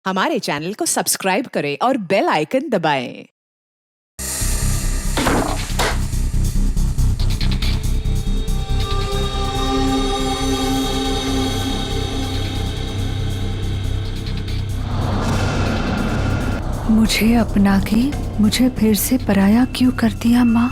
हमारे चैनल को सब्सक्राइब करें और बेल आइकन दबाएं। मुझे अपना के मुझे फिर से पराया क्यों कर दिया माँ?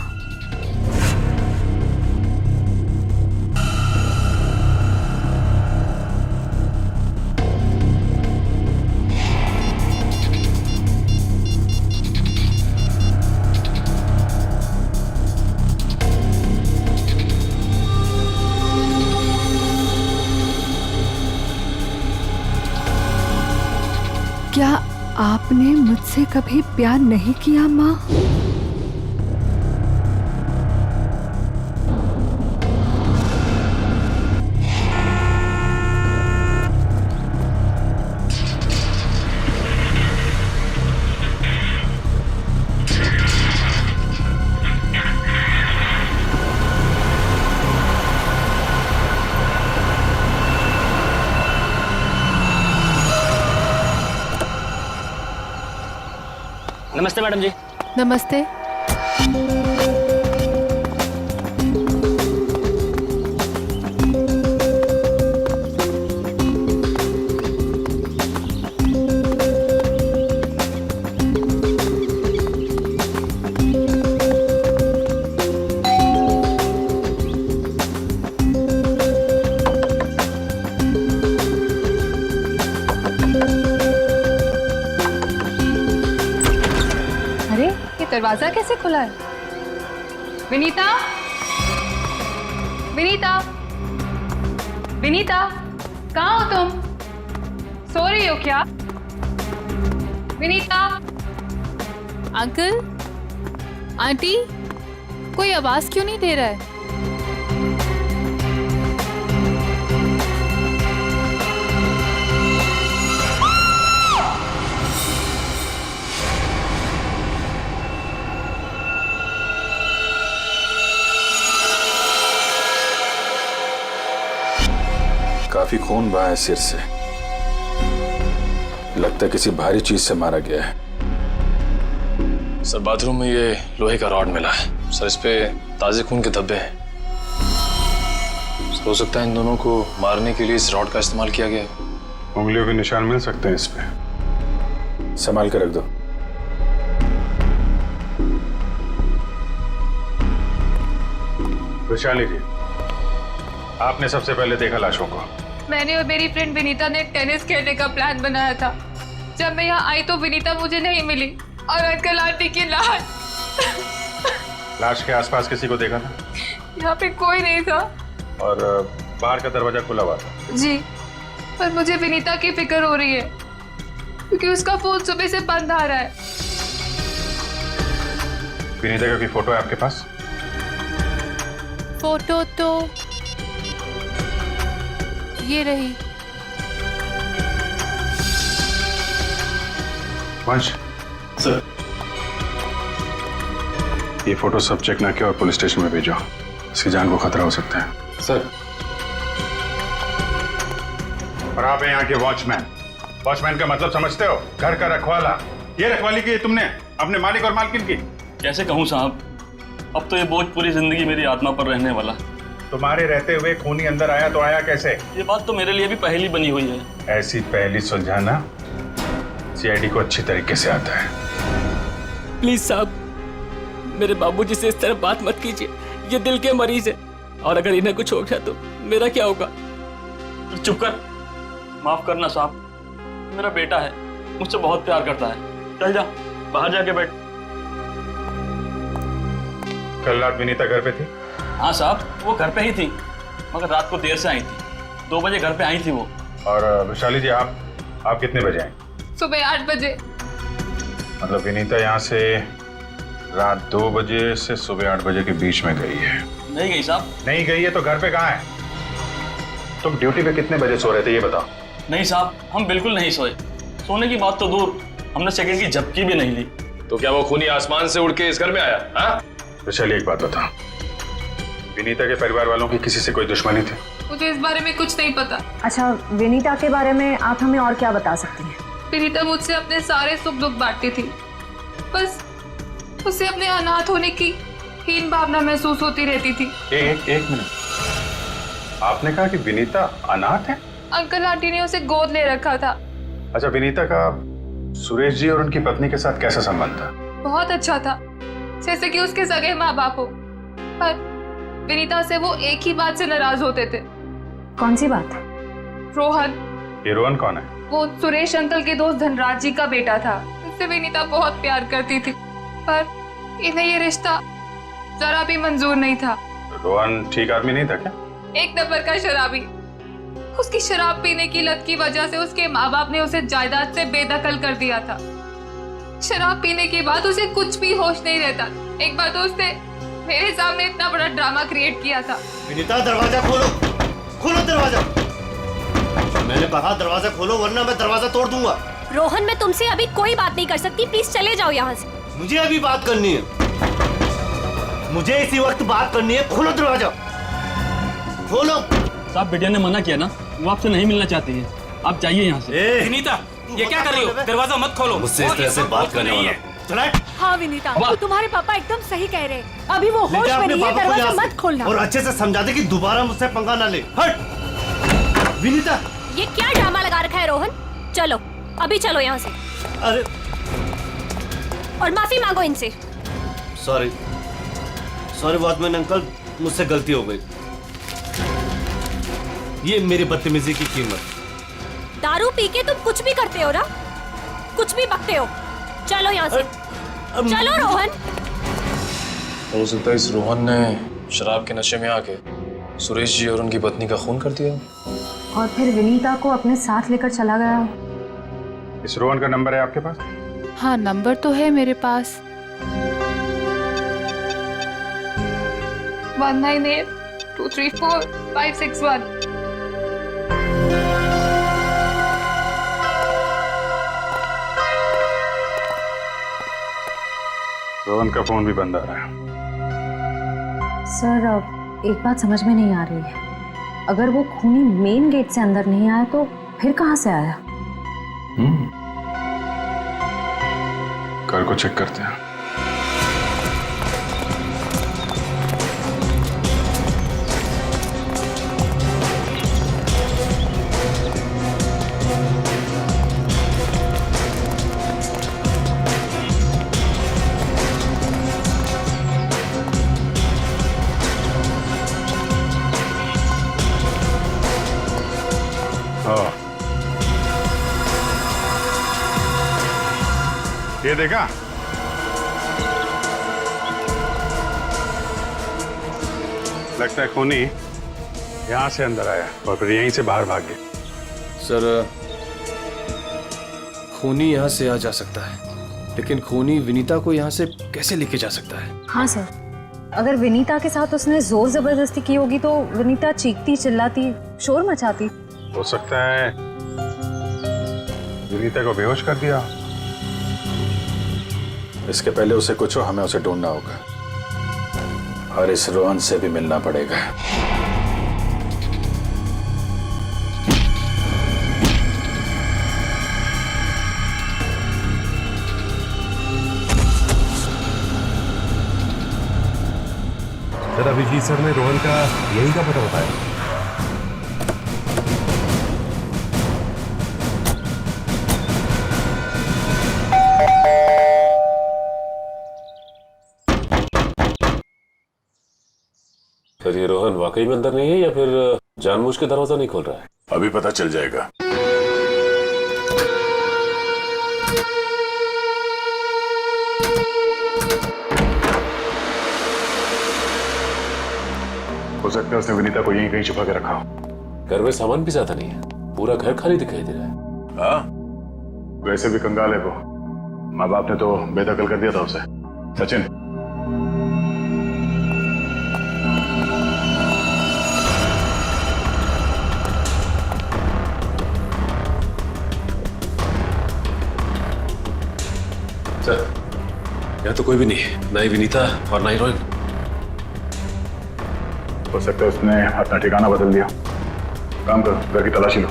क्या आपने मुझसे कभी प्यार नहीं किया माँ? नमस्ते मैडम जी। नमस्ते। अरे ये दरवाजा कैसे खुला है? विनीता, विनीता, विनीता, कहाँ हो तुम? सो रही हो क्या? विनीता, अंकल, आंटी, कोई आवाज क्यों नहीं दे रहा है? काफी खून बहा है सिर से। लगता है किसी भारी चीज से मारा गया है। सर बाथरूम में ये लोहे का रॉड मिला है सर, इस पे ताजे खून के धब्बे हैं। हो सकता है इन दोनों को मारने के लिए इस रॉड का इस्तेमाल किया गया है। उंगलियों के निशान मिल सकते हैं इस पे। संभाल के रख दो। वैशाली जी, आपने सबसे पहले देखा लाशों को? मैंने और मेरी फ्रेंड विनीता ने टेनिस खेलने का प्लान बनाया था। जब मैं यहाँ आई तो विनीता मुझे नहीं मिली और अंकल आंटी की लाश। लाश के आसपास किसी को देखा था? यहाँ पे कोई नहीं था। और बाहर का दरवाजा खुला हुआ था? जी, पर मुझे विनीता की फिक्र हो रही है क्योंकि उसका फोन सुबह से बंद आ रहा है। विनीता का कोई फोटो है आपके पास? फोटो तो ये रही। वंश सर, ये फोटो सब चेक ना किया और पुलिस स्टेशन में भेजो। इसकी जान को खतरा हो सकता है। सर। और आप हैं यहाँ के वॉचमैन। वॉचमैन का मतलब समझते हो? घर का रखवाला। ये रखवाली की तुमने अपने मालिक और मालकिन की? कैसे कहूँ साहब, अब तो ये बोझ पूरी जिंदगी मेरी आत्मा पर रहने वाला। तुम्हारे रहते हुए खूनी अंदर आया तो आया कैसे? ये बात तो मेरे लिए भी पहेली बनी हुई है। ऐसी पहेली सुलझाना सीआईडी को अच्छी तरीके से आता है। प्लीज साहब, मेरे बाबूजी से इस तरह बात मत कीजिए। ये दिल के मरीज है और अगर इन्हें कुछ हो गया तो मेरा क्या होगा? चुप कर, माफ करना साहब, मेरा बेटा है, मुझसे बहुत प्यार करता है। चल जा, बाहर जाके बैठ। कल रात विनीता घर पे थी? हाँ साहब, वो घर पे ही थी, मगर रात को देर से आई थी। 2 बजे घर पे आई थी वो। और वैशाली जी, आप कितने बजे आए? सुबह 8 बजे। मतलब विनीता यहाँ से रात 2 बजे से सुबह 8 बजे के बीच में गई है? नहीं गई साहब। नहीं गई है तो घर पे कहाँ है? तुम ड्यूटी पे कितने बजे सो रहे थे ये बताओ। नहीं साहब, हम बिल्कुल नहीं सोए। सोने की बात तो दूर, हमने सेकंड की झपकी भी नहीं ली। तो क्या वो खूनी आसमान से उड़ के इस घर में आया? हाँ? वैशाली, एक बात बता, विनीता के परिवार वालों की किसी से कोई दुश्मनी थी? मुझे इस बारे में कुछ नहीं पता। अच्छा, विनीता के बारे में आप हमें और क्या बता सकती हैं? विनीता मुझसे अपने सारे सुख दुख बांटती थी। बस उसे अपने अनाथ होने की हीन भावना महसूस होती रहती थी। एक मिनट, आपने कहा कि विनीता अनाथ है? अंकल आंटी ने उसे गोद ले रखा था। अच्छा, विनीता का सुरेश जी और उनकी पत्नी के साथ कैसा संबंध था? बहुत अच्छा था, जैसे कि उसके सगे माँ बाप हो। पर विनीता से वो एक ही बात से नाराज होते थे। कौन सी बात? रोहन। ये रोहन कौन है? वो सुरेश अंकल के दोस्त धनराज जी का बेटा था। उससे विनीता बहुत प्यार करती थी, पर इन्हें ये रिश्ता जरा भी मंजूर नहीं था। रोहन ठीक आदमी नहीं था क्या? एक नंबर का शराबी। उसकी शराब पीने की लत की वजह से उसके माँ बाप ने उसे जायदाद से बेदखल कर दिया था। शराब पीने के बाद उसे कुछ भी होश नहीं रहता। एक बार तो उसने मेरे सामने इतना बड़ा ड्रामा क्रिएट किया था। विनीता, दरवाजा खोलो, खोलो दरवाजा। मैंने कहा दरवाजा खोलो वरना मैं दरवाजा तोड़ दूंगा। रोहन, मैं तुमसे अभी कोई बात नहीं कर सकती, प्लीज चले जाओ यहाँ से। मुझे अभी बात करनी है, मुझे इसी वक्त बात करनी है। खोलो दरवाजा, खोलो। साहब, बिटिया ने मना किया ना, वो आपसे नहीं मिलना चाहती है, आप जाइए यहाँ से। विनीता, ये क्या कर रही हो? दरवाजा मत खोलो। मुझसे इस तरह से बात करने वाला हाँ विनीता, तो तुम्हारे पापा एकदम सही कह रहे हैं। अभी वो होश में नहीं है, दरवाजा मत खोलना। और अच्छे से समझा दे कि दोबारा मुझसे पंगा ना ले। हट विनीता। ये क्या ड्रामा लगा रखा है रोहन? चलो अभी चलो यहाँ से। अरे, और माफी मांगो इनसे। सॉरी सॉरी वॉचमैन अंकल, मुझसे गलती हो गई। ये मेरी बदतमीजी की कीमत। दारू पी के तुम कुछ भी करते हो ना, कुछ भी बकते हो। चलो यहाँ से, चलो रोहन। हो सकता है इस रोहन ने शराब के नशे में आके सुरेश जी और उनकी पत्नी का खून कर दिया, और फिर विनीता को अपने साथ लेकर चला गया। इस रोहन का नंबर है आपके पास? हाँ, नंबर तो है मेरे पास। 1982345561। रोहन का फोन भी बंद आ रहा है। सर, अब एक बात समझ में नहीं आ रही है। अगर वो खूनी मेन गेट से अंदर नहीं आया तो फिर कहाँ से आया? घर को चेक करते हैं। ये देखा? लगता है खूनी यहां से अंदर आया और फिर यहीं से बाहर भाग गया। सर, खूनी यहाँ से आ जा सकता है, लेकिन खूनी विनीता को यहाँ से कैसे लेके जा सकता है? हाँ सर, अगर विनीता के साथ उसने जोर जबरदस्ती की होगी तो विनीता चीखती चिल्लाती शोर मचाती। हो सकता है विनीता को बेहोश कर दिया। इसके पहले उसे कुछ हो, हमें उसे ढूंढना होगा और इस रोहन से भी मिलना पड़ेगा। सर, अभिजीत सर ने रोहन का यही का पता बताया। सर, ये रोहन वाकई में अंदर नहीं है या फिर जानबूझ के दरवाजा नहीं खोल रहा है? अभी पता चल जाएगा। हो सकता है उसने विनीता को यहीं कहीं छुपा के रखा हो। घर में सामान भी ज्यादा नहीं है, पूरा घर खाली दिखाई दे रहा है। हाँ, वैसे भी कंगाल है वो। माँ बाप ने तो बेदखल कर दिया था उसे। सचिन, सर, यहाँ तो कोई भी नहीं है, ना ही विनीता और ना ही रोहन। हो सकता है उसने अपना ठिकाना बदल दिया। काम करो, घर की तलाशी लो,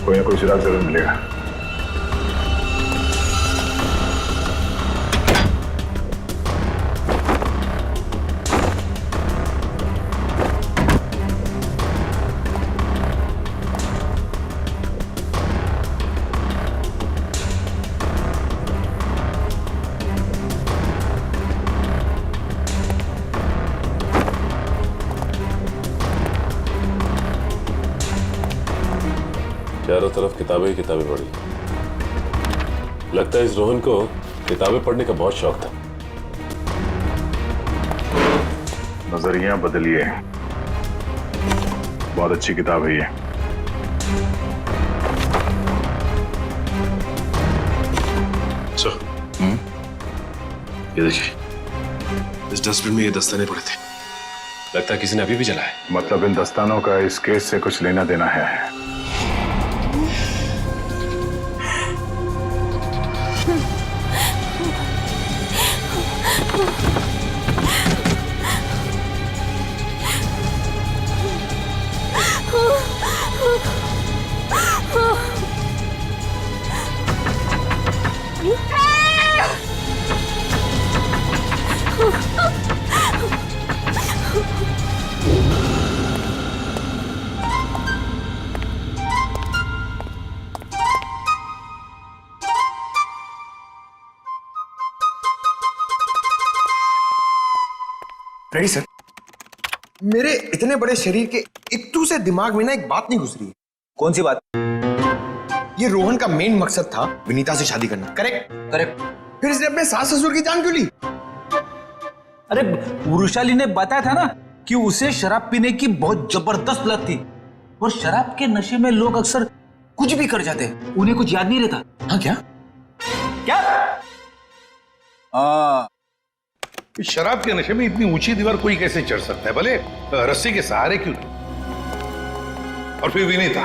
कोई ना कोई सुराग जरूर मिलेगा। चारों तरफ किताबें ही किताबें पढ़ी। लगता है इस रोहन को किताबें पढ़ने का बहुत शौक था। नजरिया बदलिए, बहुत अच्छी किताब है ये। ये देखिए, इस डस्टबिन में ये दस्ताने पड़े थे। लगता है किसी ने अभी भी जलाया। मतलब इन दस्तानों का इस केस से कुछ लेना देना है। Ready sir. मेरे इतने बड़े शरीर के इत्तू से दिमाग में ना एक बात नहीं घुस रही है। कौन सी बात? ये रोहन का मेन मकसद था विनीता से शादी करना, करेक्ट? करेक्ट। फिर इसने अपने सास ससुर की जान क्यों ली? अरे वृषाली ने बताया था ना कि उसे शराब पीने की बहुत जबरदस्त लत थी, और शराब के नशे में लोग अक्सर कुछ भी कर जाते हैं, उन्हें कुछ याद नहीं रहता। हाँ क्या? क्या? शराब के नशे में इतनी ऊंची दीवार कोई कैसे चढ़ सकता है, भले रस्सी के सहारे क्यों? और फिर विनीता,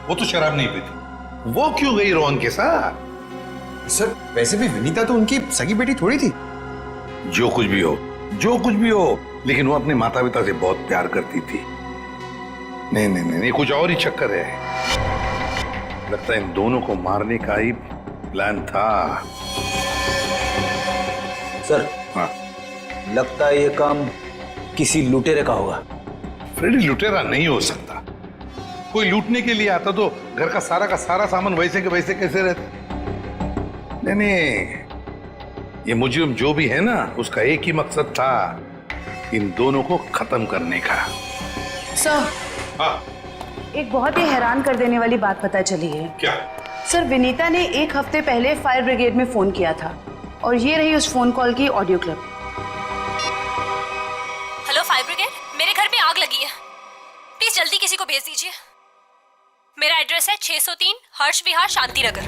वो तो शराब नहीं पीती, वो क्यों गई रोहन के साथ? सर वैसे भी विनीता तो उनकी सगी बेटी थोड़ी थी। जो कुछ भी हो, जो कुछ भी हो, लेकिन वो अपने माता पिता से बहुत प्यार करती थी। नहीं नहीं नहीं, नहीं कुछ और ही चक्कर है। लगता है इन दोनों को मारने का ही प्लान था। सर, हाँ, लगता है ये काम किसी लुटेरे का होगा। फ्रेडी लुटेरा नहीं हो सकता। कोई लूटने के लिए आता तो घर का सारा सामान वैसे के वैसे कैसे रहता? नहीं नहीं, ये मुजरिम जो भी है ना, उसका एक ही मकसद था, इन दोनों को खत्म करने का। सर, हाँ, एक बहुत ही हैरान कर देने वाली बात पता चली है। क्या? सर, विनीता ने 1 हफ्ते पहले फायर ब्रिगेड में फोन किया था, और ये रही उस फोन कॉल की audio clip. Hello fire brigade, मेरे घर में आग लगी है, प्लीज जल्दी किसी को भेज दीजिए। मेरा एड्रेस है 603 हर्ष विहार शांति नगर।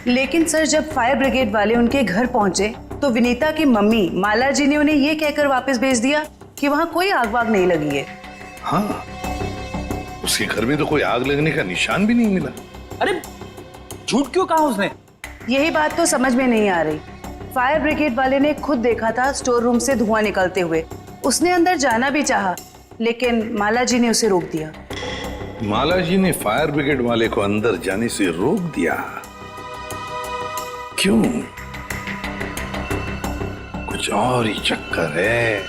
लेकिन सर, जब फायर ब्रिगेड वाले उनके घर पहुंचे तो विनीता की मम्मी माला जी ने उन्हें ये कहकर वापस भेज दिया कि वहां कोई आग वाग नहीं लगी है। हाँ, उसके घर में तो कोई आग लगने का निशान भी नहीं मिला। अरे झूठ क्यों कहा उसने? यही बात तो समझ में नहीं आ रही। फायर ब्रिगेड वाले ने खुद देखा था स्टोर रूम से धुआं निकलते हुए। उसने अंदर जाना भी चाहा, लेकिन माला जी ने उसे रोक दिया। माला जी ने फायर ब्रिगेड वाले को अंदर जाने से रोक दिया? क्यों? कुछ और ही चक्कर है।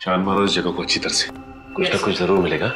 छान मारो इस जगह को अच्छी तरह से, कुछ ना कुछ जरूर मिलेगा।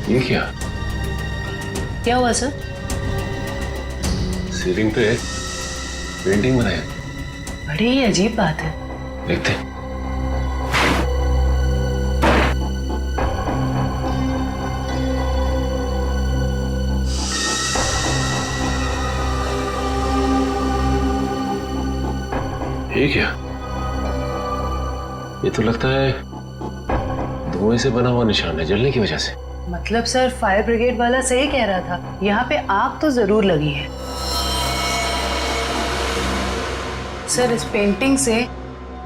ये क्या हुआ सर? सीलिंग पे पेंटिंग बनाया। बड़ी ही अजीब बात है। देखते हैं। ये क्या? ये तो लगता है धुएं से बना हुआ निशान है, जलने की वजह से। मतलब सर, फायर ब्रिगेड वाला सही कह रहा था, यहाँ पे आग तो जरूर लगी है। सर, इस पेंटिंग से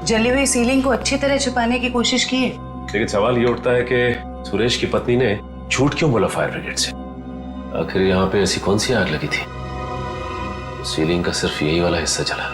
जली हुई सीलिंग को अच्छी तरह छुपाने की कोशिश की है। लेकिन सवाल ये उठता है कि सुरेश की पत्नी ने झूठ क्यों बोला फायर ब्रिगेड से? आखिर यहाँ पे ऐसी कौन सी आग लगी थी? सीलिंग का सिर्फ यही वाला हिस्सा जला।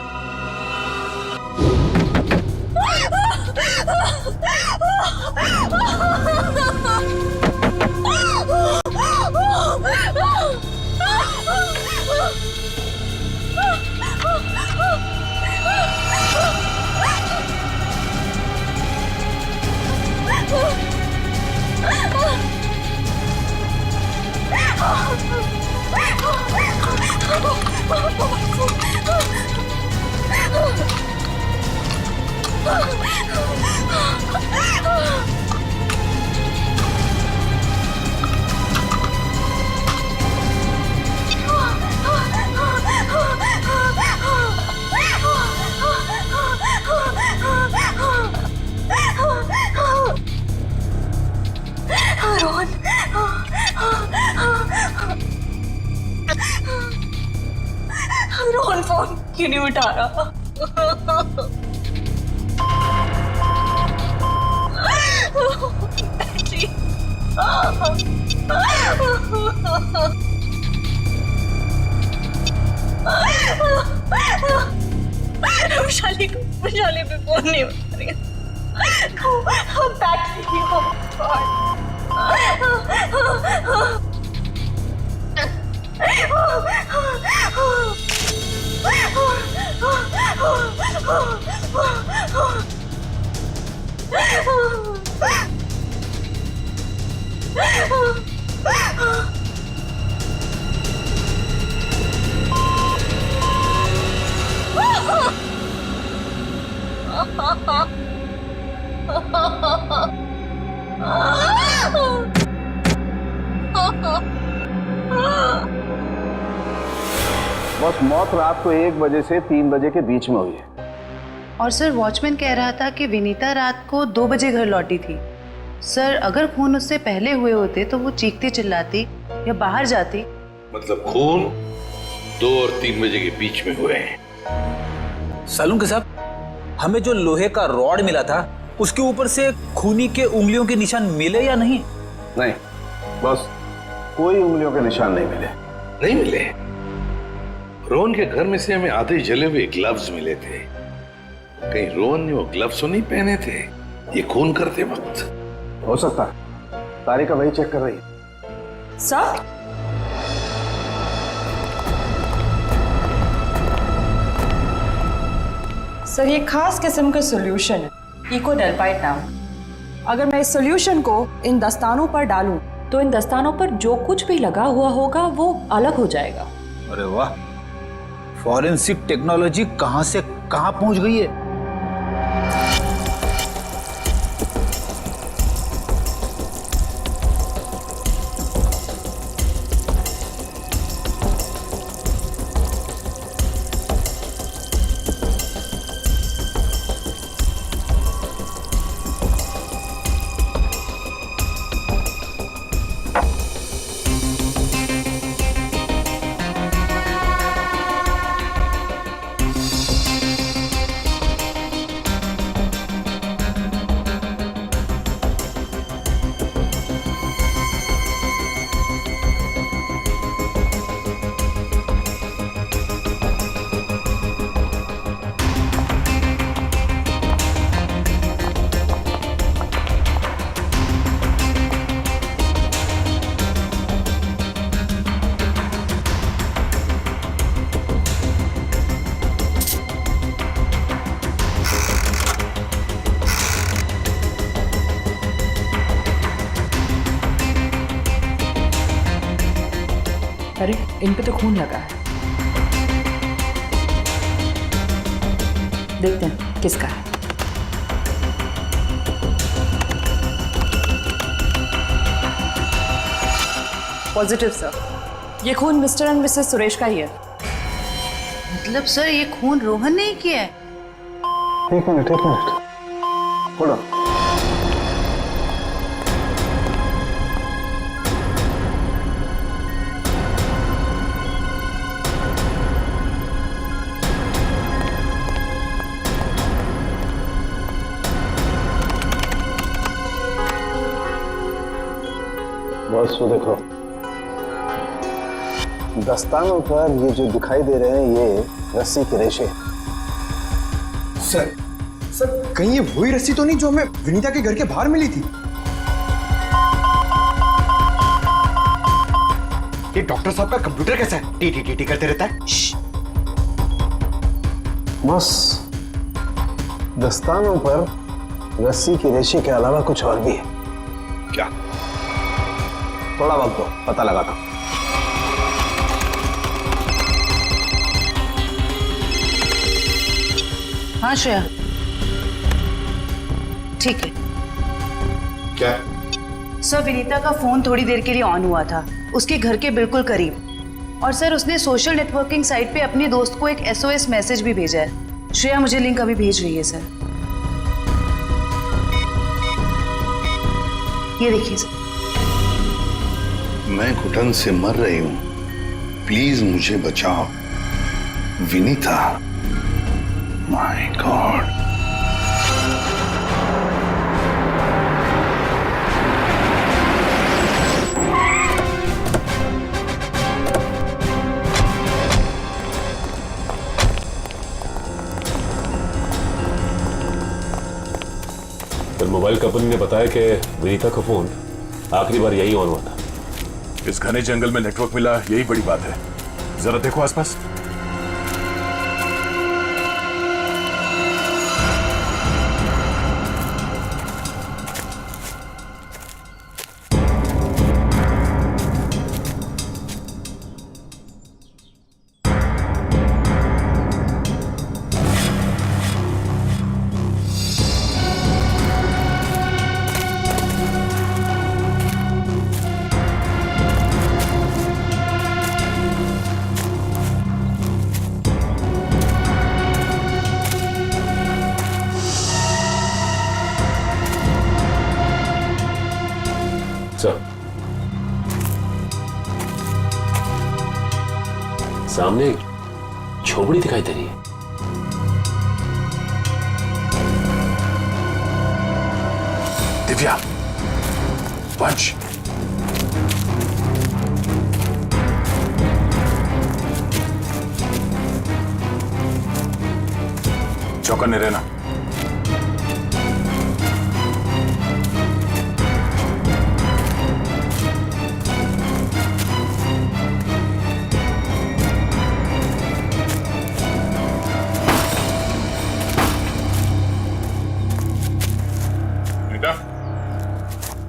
रोहन फोन क्यों नहीं उठा रहा? वैशाली पे फोन नहीं उठा रही। बैटरी बस मौत रात को 1 बजे से 3 बजे के बीच में हुई है। और सर वॉचमैन कह रहा था कि विनीता रात को 2 बजे घर लौटी थी। सर अगर खून उससे पहले हुए होते तो वो चीखती चिल्लाती या बाहर जाती। मतलब खून 2 और 3 बजे के बीच में हुए हैं। सालून के साहब, हमें जो लोहे का रॉड मिला था उसके ऊपर से खूनी के उंगलियों के निशान मिले या नहीं? नहीं, बस कोई उंगलियों के निशान नहीं मिले। नहीं मिले? रोहन के घर में से हमें आधे जले हुए ग्लव्स मिले थे। कहीं रोहन ने वो ग्लव्स तो नहीं पहने थे ये खून करते वक्त? हो सकता है, तारिका वही चेक कर रही है। सर सर ये खास किस्म का सॉल्यूशन है, इकोडेल्पाइट नाम। अगर मैं इस सॉल्यूशन को इन दस्तानों पर डालूं तो इन दस्तानों पर जो कुछ भी लगा हुआ होगा वो अलग हो जाएगा। अरे वाह, फॉरेंसिक टेक्नोलॉजी कहां से कहां पहुंच गई है। अरे इन पे तो खून लगा है, देखते हैं किसका है। पॉजिटिव सर, ये खून मिस्टर एंड मिसेस सुरेश का ही है। मतलब सर ये खून रोहन ने ही किया है? एक मिनट होल्ड ऑन। बस वो देखो, दस्तानों पर ये जो दिखाई दे रहे हैं ये रस्सी के रेशे। सर सर कहीं ये वही रस्सी तो नहीं जो हमें विनीता के घर के बाहर मिली थी? ये डॉक्टर साहब का कंप्यूटर कैसा है? टी टी टी टी करते रहता है। बस दस्तानों पर रस्सी के रेशे के अलावा कुछ और भी है। क्या? थोड़ा वक्त दो, पता लगाता। हाँ श्रेया, ठीक है। क्या? सर विनीता का फोन थोड़ी देर के लिए ऑन हुआ था, उसके घर के बिल्कुल करीब। और सर उसने सोशल नेटवर्किंग साइट पे अपने दोस्त को एक SOS मैसेज भी भेजा है। श्रेया मुझे लिंक अभी भेज रही है सर। ये देखिए सर। मैं घुटन से मर रही हूं, प्लीज मुझे बचाओ। Vinita, my God. फिर मोबाइल कंपनी ने बताया कि विनीता का फोन आखिरी बार यही ऑन हुआ था। इस घने जंगल में नेटवर्क मिला, यही बड़ी बात है। जरा देखो आसपास। सामने एक झोपड़ी दिखाई दे रही है। दिव्या, वंश, चौकन्ने रहना।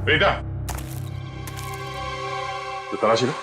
बेटा, तो तलाशी लो।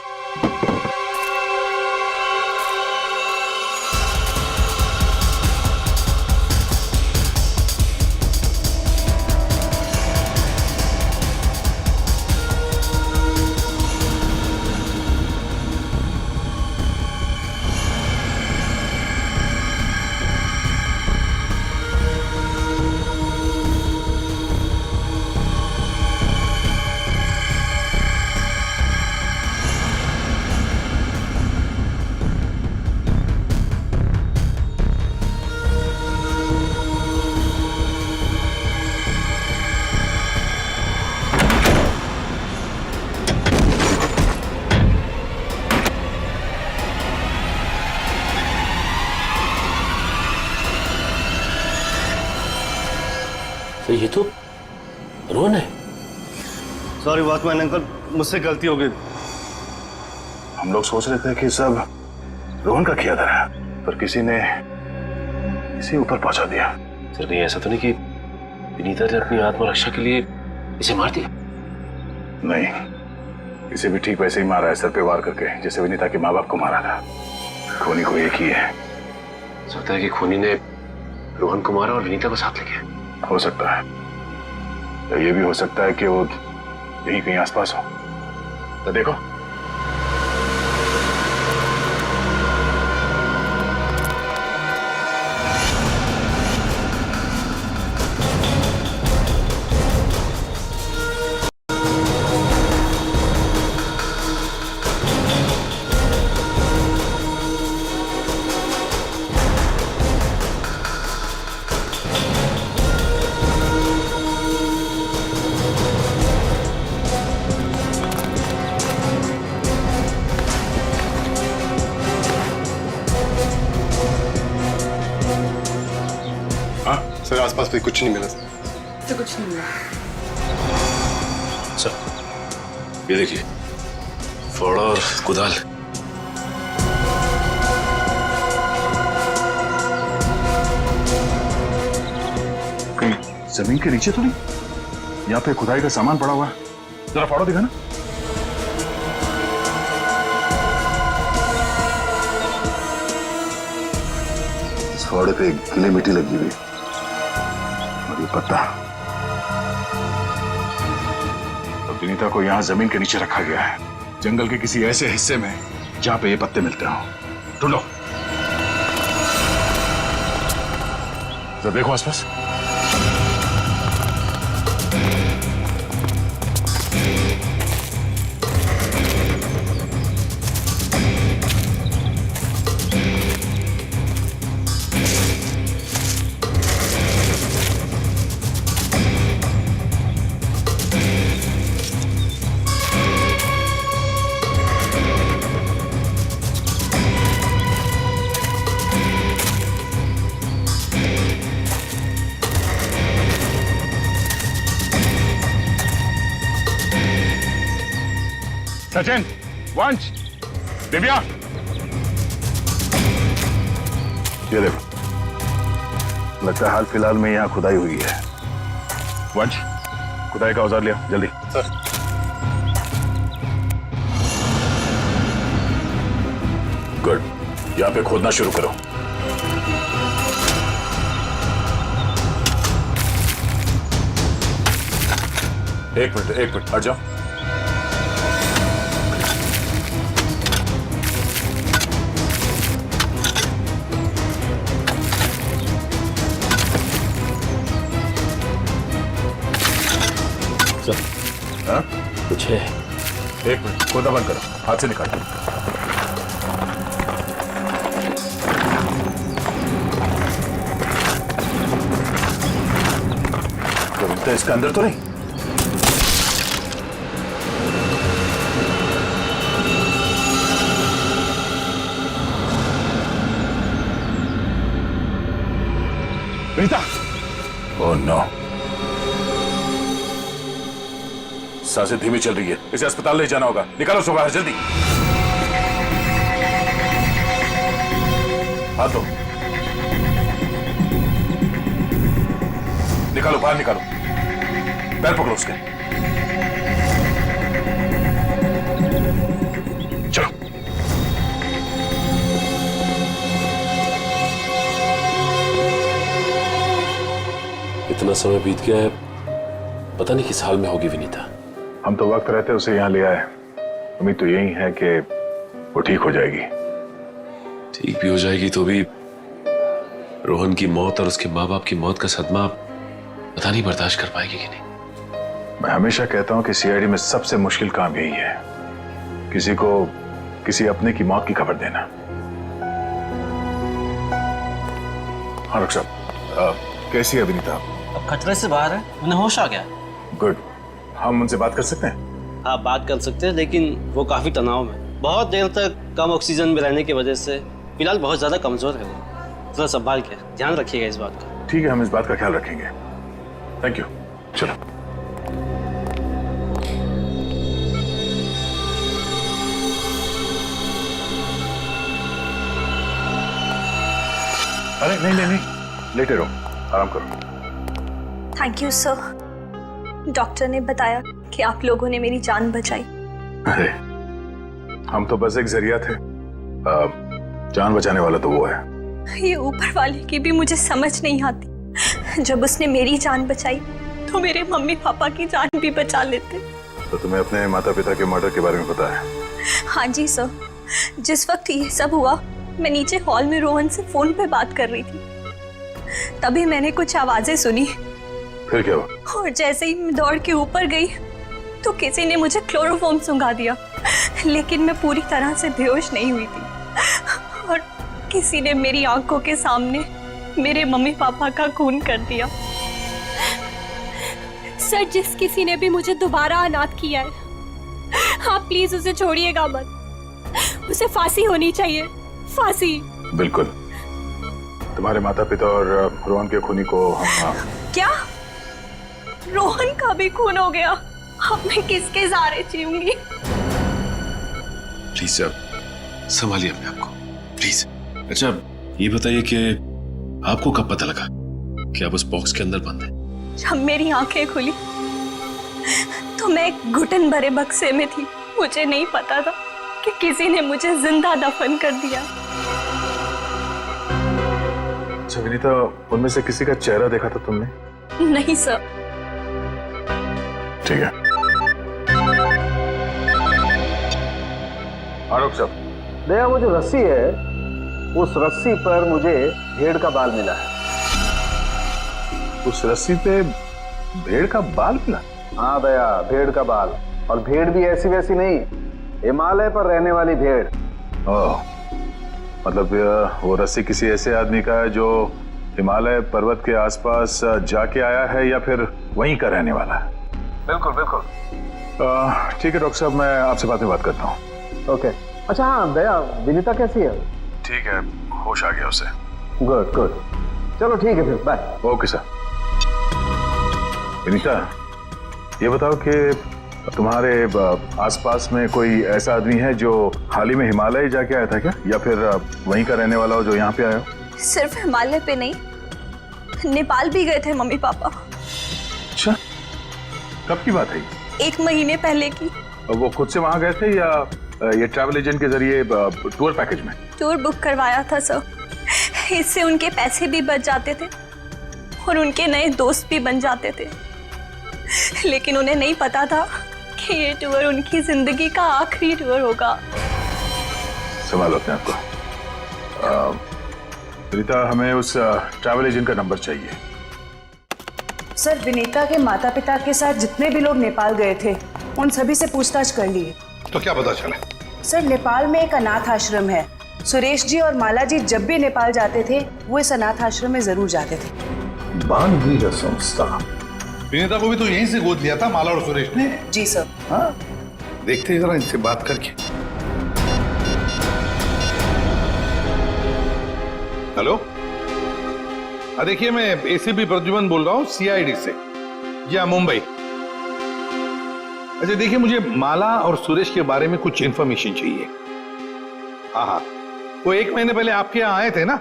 तो ये तो रोहन है। सॉरी वॉचमैन अंकल, मुझसे गलती हो गई। हम लोग सोच रहे थे कि सब रोहन का किया धरा है, पर किसी ने इसे ऊपर पहुंचा दिया। सर कहीं ऐसा तो नहीं कि विनीता ने अपनी आत्मरक्षा के लिए इसे मार दिया? नहीं, इसे भी ठीक वैसे ही मारा है, सर पे वार करके, जैसे विनीता के माँ बाप को मारा था। खूनी को एक ही है। सकता है कि खूनी ने रोहन को मारा और विनीता को साथ ले गया। हो सकता है, या ये भी हो सकता है कि वो यही कहीं आसपास हो। तो देखो, सर आसपास भी कुछ नहीं मिला सर। तो कुछ नहीं हुआ। सर ये देखिए, फावड़ा और कुदाल। कहीं जमीन के नीचे तो नहीं? यहाँ पे खुदाई का सामान पड़ा हुआ है, जरा फावड़ा दिखा ना। इस फावड़े पे गीली मिट्टी लगी हुई और ये पत्ता। तो विनीता को यहाँ जमीन के नीचे रखा गया है, जंगल के किसी ऐसे हिस्से में जहां पे ये पत्ते मिलते हो। ढूंढो, जरा देखो आसपास। सचिन, वंश, दिव्या, ये देखो, लगता है हाल फिलहाल में यहाँ खुदाई हुई है। वंश, खुदाई का औजार लिया जल्दी। सर। गुड, यहाँ पे खोदना शुरू करो। एक मिनट हट जाओ। हाँ? कुछ है। एक मिनट, खोदा बंद करो, हाथ से निकालो। तो इसके अंदर तो नहीं? विनीता! ओह नो, सांसें धीमी चल रही है, इसे अस्पताल ले जाना होगा। निकालो उसको बाहर जल्दी। हाथ दो, निकालो बाहर निकालो, पैर पकड़ो उसके। चलो। इतना समय बीत गया है, पता नहीं किस हाल में होगी विनीता। हम तो वक्त रहते उसे यहाँ ले आए, उम्मीद तो यही है कि वो ठीक हो जाएगी। ठीक भी हो जाएगी तो भी रोहन की मौत और उसके माँ बाप की मौत का सदमा पता नहीं बर्दाश्त कर पाएगी कि नहीं। मैं हमेशा कहता हूँ कि सीआईडी में सबसे मुश्किल काम यही है, किसी को किसी अपने की मौत की खबर देना। हाँ डॉक्टर साहब, कैसी है विनीता? अब खतरे से बाहर है, उन्हें होश आ गया। गुड, हम उनसे बात कर सकते हैं? हाँ बात कर सकते हैं, लेकिन वो काफी तनाव में, बहुत देर तक कम ऑक्सीजन में रहने की वजह से फिलहाल बहुत ज्यादा कमजोर है वो। थोड़ा संभाल के ध्यान रखिएगा इस बात का। ठीक है, हम इस बात का ख्याल रखेंगे। Thank you. चलो। अरे नहीं नहीं नहीं, लेटे रहो, आराम करो। थैंक यू सर, डॉक्टर ने बताया कि आप लोगों ने मेरी जान बचाई। अरे हम तो बस एक जरिया थे, जान बचाने वाला तो वो है। ये ऊपर वाले की भी मुझे समझ नहीं आती, जब उसने मेरी जान बचाई तो मेरे मम्मी पापा की जान भी बचा लेते। तो तुम्हें अपने माता पिता के मर्डर के बारे में पता है? हाँ जी सर, जिस वक्त ये सब हुआ मैं नीचे हॉल में रोहन से फोन पे बात कर रही थी, तभी मैंने कुछ आवाजें सुनी। फिर क्या हुआ? और जैसे ही मैं दौड़ के ऊपर गई तो किसी ने मुझे क्लोरोफॉर्म सुंघा दिया, लेकिन मैं पूरी तरह से बेहोश नहीं हुई थी। और किसी ने मेरी आंखों के सामने मेरे मम्मी पापा का खून कर दिया। सर, जिस किसी ने भी मुझे दोबारा अनाथ किया है, आप प्लीज उसे छोड़िएगा मत, उसे फांसी होनी चाहिए, फांसी। बिल्कुल, तुम्हारे माता पिता और रोहन के खूनी को हम क्या? रोहन का भी खून हो गया? अब मैं किसके सहारे जीऊंगी? प्लीज सर, संभालिए अपने आप को, प्लीज। अच्छा ये बताइए कि आपको कब पता लगा कि आप उस बॉक्स के अंदर बंद हैं? जब मेरी आंखें खुली तो मैं एक घुटन भरे बक्से में थी। मुझे नहीं पता था कि किसी ने मुझे जिंदा दफन कर दिया। अच्छा विनीता, उनमें से किसी का चेहरा देखा था तुमने? नहीं सर। ठीक है। आरोप साहब, दया, वो जो रस्सी है, उस रस्सी पर मुझे भेड़ का बाल मिला है। उस रस्सी पे भेड़ का बाल मिला? हाँ दया, भेड़ का बाल। और भेड़ भी ऐसी वैसी नहीं, हिमालय पर रहने वाली भेड़। ओह, मतलब वो रस्सी किसी ऐसे आदमी का है जो हिमालय पर्वत के आसपास जाके आया है या फिर वहीं का रहने वाला है? बिल्कुल बिल्कुल। ठीक है डॉक्टर साहब, मैं आपसे बाद में बात करता हूँ। ओके। अच्छा हाँ दया, विनीता कैसी है? ठीक है, होश आ गया उसे। गुड गुड, चलो ठीक है फिर, बाय। Okay sir. विनीता, ये बताओ कि तुम्हारे आसपास में कोई ऐसा आदमी है जो हाल ही में हिमालय जाके आया था क्या, या फिर वहीं का रहने वाला हो जो यहाँ पे आया हो? सिर्फ हिमालय पे नहीं, नेपाल भी गए थे मम्मी पापा। अच्छा, कब की बात है? 1 महीने पहले की। वो खुद से वहां गए थे या ये ट्रैवल एजेंट के जरिए टूर पैकेज में? टूर बुक करवाया था सर। इससे उनके पैसे भी बच जाते थे और उनके नए दोस्त भी बन जाते थे। लेकिन उन्हें नहीं पता था कि ये टूर उनकी जिंदगी का आखिरी टूर होगा। संभालो अपने आप को। विनीता, हमें उस ट्रैवल एजेंट का नंबर चाहिए। सर, विनीता के माता पिता के साथ जितने भी लोग नेपाल गए थे उन सभी से पूछताछ कर लिए। तो क्या पता चला? सर, नेपाल में एक अनाथ आश्रम है। सुरेश जी और माला जी जब भी नेपाल जाते थे वो इस अनाथ आश्रम में जरूर जाते थे। बानवीर संस्था। विनीता को भी तो यहीं से गोद लिया था माला और सुरेश ने। जी सर। हाँ, देखते हैं जरा इनसे बात करके। हेलो, हाँ देखिए, मैं एसीपी प्रद्युमन बोल रहा हूँ सीआईडी से। जी हाँ, मुंबई। अच्छा देखिए, मुझे माला और सुरेश के बारे में कुछ इंफॉर्मेशन चाहिए। हाँ हाँ, वो 1 महीने पहले आपके यहाँ आए थे ना?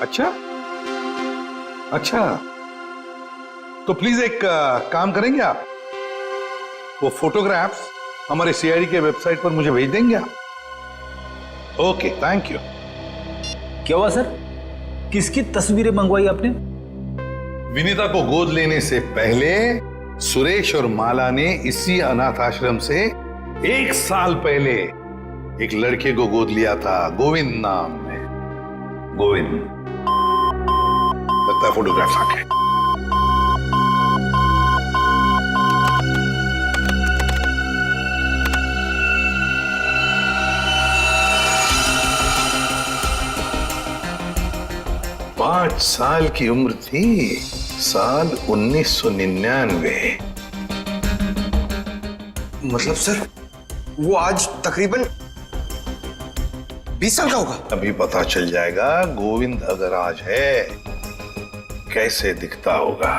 अच्छा अच्छा, तो प्लीज एक काम करेंगे आप, वो फोटोग्राफ्स हमारे सीआईडी के वेबसाइट पर मुझे भेज देंगे आप? Okay, thank you. क्या हुआ सर? किसकी तस्वीरें मंगवाई आपने? विनीता को गोद लेने से पहले सुरेश और माला ने इसी अनाथ आश्रम से 1 साल पहले एक लड़के को गोद लिया था, गोविंद नाम में। गोविंद, लगता है फोटोग्राफ्स आ गए। पांच साल की उम्र थी, साल 1999। मतलब सर, वो आज तकरीबन 20 साल का होगा। अभी पता चल जाएगा गोविंद अगर आज है कैसे दिखता होगा।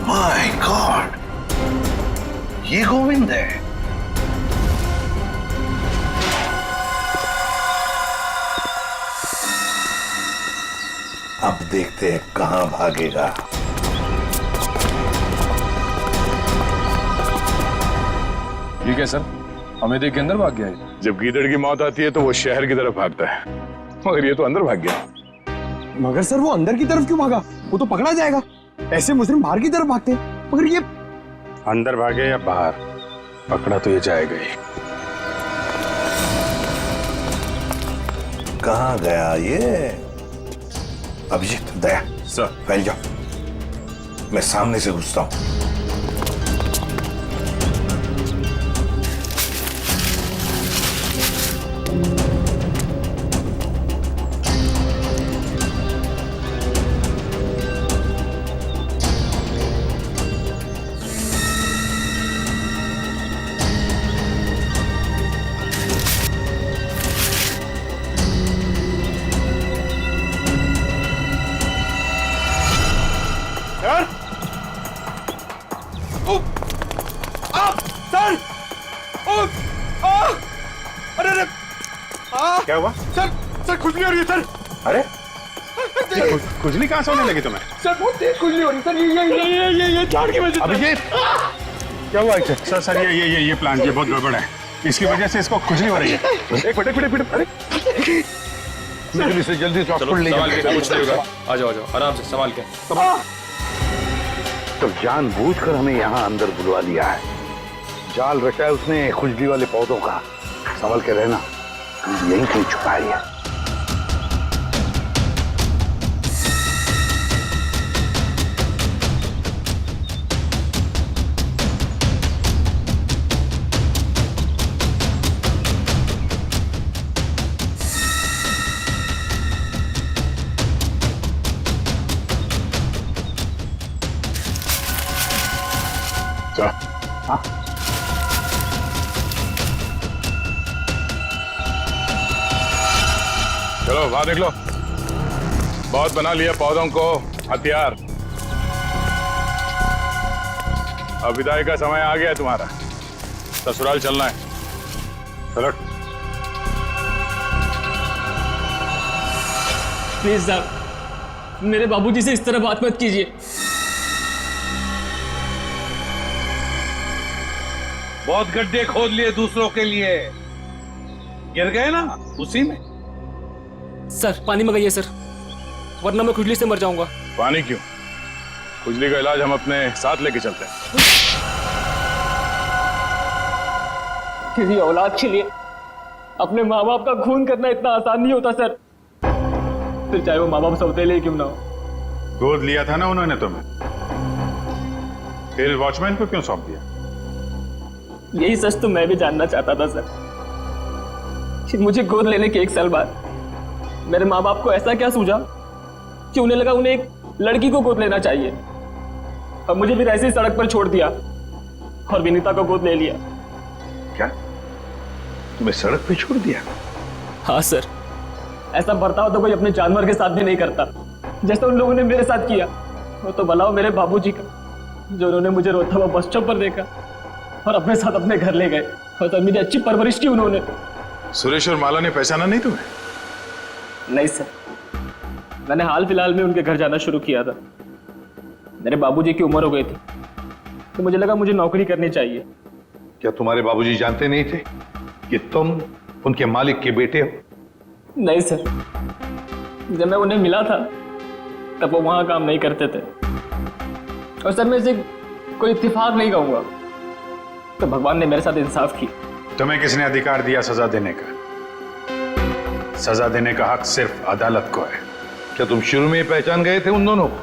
माय गॉड, ये गोविंद है। अब देखते हैं कहां भागेगा। ठीक है सर, हमें देख के अंदर भाग गया है। जब गीदड़ की मौत आती है तो वो शहर की तरफ भागता है, मगर ये तो अंदर भाग गया। मगर सर, वो अंदर की तरफ क्यों भागा? वो तो पकड़ा जाएगा। ऐसे मुजरिम बाहर की तरफ भागते हैं, मगर ये अंदर भागे या बाहर, पकड़ा तो ये जाएगा ही। कहां गया ये? अभिजीत, दया, सर, फैल जाओ, मैं सामने से घुसता हूं। सर अरे अरे क्या हुआ? सर खुजली हो रही है सर। अरे खुजली कहाँ से होने लगी तुम्हें? सर बहुत तेज खुजली हो रही है सर। ये झाड़ की वजह से। अभिजीत क्या हुआ? सर सर ये प्लांट ये बहुत गड़बड़ है, इसकी वजह से इसको खुजली हो रही है। एक मिनट अरे जल्दी से हॉस्पिटल ले जाओ। कुछ नहीं होगा, आ जाओ आराम से संभाल के। तो जानबूझकर हमें यहाँ अंदर बुलवा लिया है, जाल रचा है उसने खुजली वाले पौधों का। संभल के रहना, यहीं कहीं छुपाई है। हाँ? चलो बाहर निकलो, बहुत बना लिया पौधों को हथियार। अब विदाई का समय आ गया है तुम्हारा, ससुराल चलना है। चलो प्लीज साहब, मेरे बाबूजी से इस तरह बात मत कीजिए। बहुत गड्ढे खोद लिए दूसरों के लिए, गिर गए ना उसी में। सर पानी मंगाइए सर, वरना मैं खुजली से मर जाऊंगा। पानी क्यों? खुजली का इलाज हम अपने साथ लेके चलते हैं। किसी औलाद के लिए अपने माँ बाप का खून करना इतना आसान नहीं होता सर, फिर चाहे वो माँ बाप सौतेले क्यों ना हो। गोद लिया था ना उन्होंने तुम्हें, फिर वॉचमैन को क्यों सौंप दिया? यही सच तो मैं भी जानना चाहता था सर, कि मुझे गोद लेने के 1 साल बाद मेरे माँ बाप को ऐसा क्या सूझा कि उन्हें लगा उन्हें एक लड़की को गोद लेना चाहिए, और मुझे फिर ऐसे ही सड़क पर छोड़ दिया और विनीता को गोद ले लिया। क्या तुम्हें सड़क पे छोड़ दिया? हाँ सर, ऐसा बर्ताव तो कोई अपने जानवर के साथ भी नहीं करता, जैसे उन लोगों ने मेरे साथ किया। वो तो भला हो मेरे बाबूजी का, जो उन्होंने मुझे रोता हुआ बस स्टॉप पर देखा और अपने साथ अपने घर ले गए, और सर मेरी अच्छी परवरिश की उन्होंने। सुरेश और माला ने पहचाना नहीं तुम्हें? नहीं सर, मैंने हाल फिलहाल में उनके घर जाना शुरू किया था। मेरे बाबूजी की उम्र हो गई थी, तो मुझे लगा मुझे नौकरी करनी चाहिए। क्या तुम्हारे बाबूजी जानते नहीं थे कि तुम उनके मालिक के बेटे हो? नहीं सर, जब मैं उन्हें मिला था तब वो वहां काम नहीं करते थे, और सर मैं इसे कोई इत्तेफाक नहीं कहूंगा, तो भगवान ने मेरे साथ इंसाफ की। तुम्हें किसने अधिकार दिया सजा देने का? सजा देने का हक सिर्फ अदालत को है। क्या तुम शुरू में ही पहचान गए थे उन दोनों को?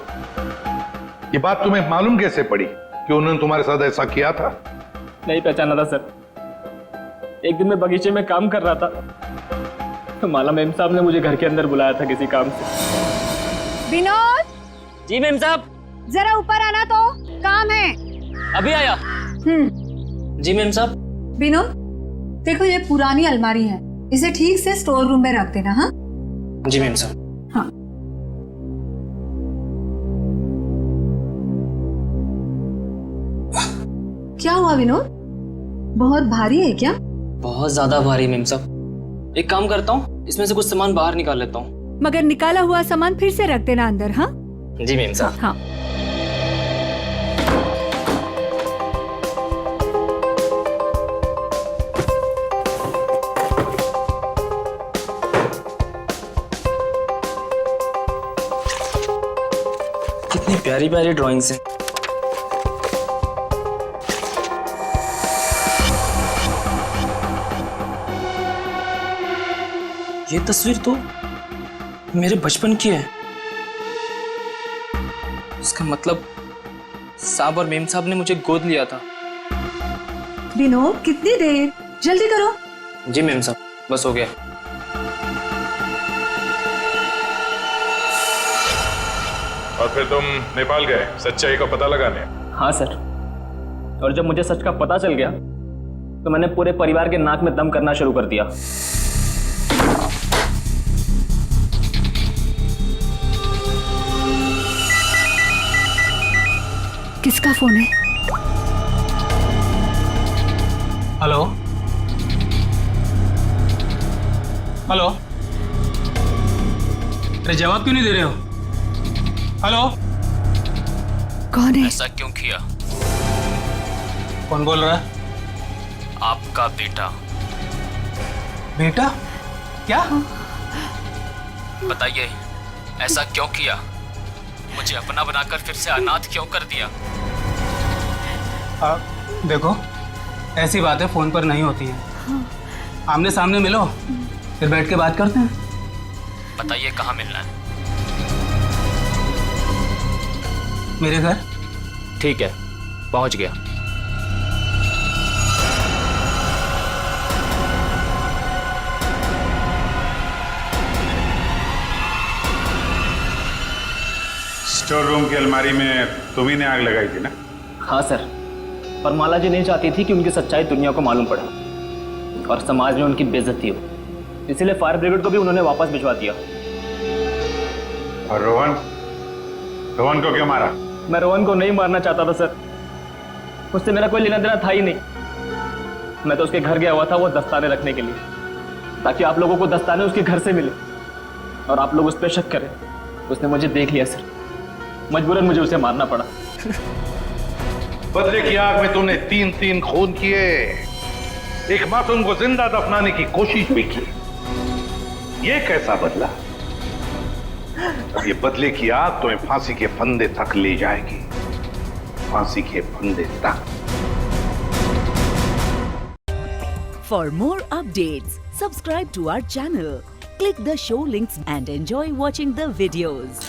ये बात तुम्हें मालूम कैसे पड़ी कि उन्होंने तुम्हारे साथ ऐसा किया था? नहीं पहचाना था सर। एक दिन मैं बगीचे में काम कर रहा था, तो माला मेम साहब ने मुझे घर के अंदर बुलाया था किसी काम से। विनोद! जी मेम साहब। जरा ऊपर आना, तो काम है। अभी आया। जी मेम साहब। विनोद, देखो ये पुरानी अलमारी है, इसे ठीक से स्टोर रूम में रख देना। हाँ जी मेम साहब। हाँ। क्या हुआ विनोद, बहुत भारी है क्या? बहुत ज्यादा भारी मेम साहब। एक काम करता हूँ, इसमें से कुछ सामान बाहर निकाल लेता हूँ। मगर निकाला हुआ सामान फिर से रख देना अंदर। हाँ जी मेम साहब। हाँ। कितनी प्यारी प्यारी ड्राइंग्स हैं। ये तस्वीर तो मेरे बचपन की है। इसका मतलब साहब और मेम साहब ने मुझे गोद लिया था। विनोद, कितनी देर, जल्दी करो। जी मेम साहब, बस हो गया। और फिर तुम नेपाल गए सच्चाई का पता लगाने? हाँ सर, और जब मुझे सच का पता चल गया तो मैंने पूरे परिवार के नाक में दम करना शुरू कर दिया। किसका फोन है? हेलो हेलो, अरे जवाब क्यों नहीं दे रहे हो? हेलो, कौन है? ऐसा क्यों किया? कौन बोल रहा है? आपका बेटा। बेटा? क्या? बताइए, ऐसा क्यों किया? मुझे अपना बनाकर फिर से अनाथ क्यों कर दिया? देखो, ऐसी बातें फोन पर नहीं होती हैं। आमने सामने मिलो, फिर बैठ के बात करते हैं। बताइए कहाँ मिलना है? मेरे घर। ठीक है, पहुंच गया। स्टोर रूम की अलमारी में तुम्ही ने आग लगाई थी ना? हाँ सर, पर माला जी नहीं चाहती थी कि उनकी सच्चाई दुनिया को मालूम पड़े और समाज में उनकी बेइज्जती हो, इसलिए फायर ब्रिगेड को भी उन्होंने वापस भिजवा दिया। और रोहन? रोहन को क्यों मारा? मैं रोहन को नहीं मारना चाहता था सर, उससे मेरा कोई लेना देना था ही नहीं। मैं तो उसके घर गया हुआ था वो दस्ताने रखने के लिए, ताकि आप लोगों को दस्ताने उसके घर से मिले और आप लोग उस पर शक करें। उसने मुझे देख लिया सर, मजबूरन मुझे उसे मारना पड़ा। बदले की आग में तूने 3 खून किए, एक मासूम को जिंदा दफनाने की कोशिश भी की। ये कैसा बदला? ये बदले की आग तुम्हें फांसी के फंदे तक ले जाएगी, फांसी के फंदे तक। For more updates, subscribe to our channel, click the show links and enjoy watching the videos.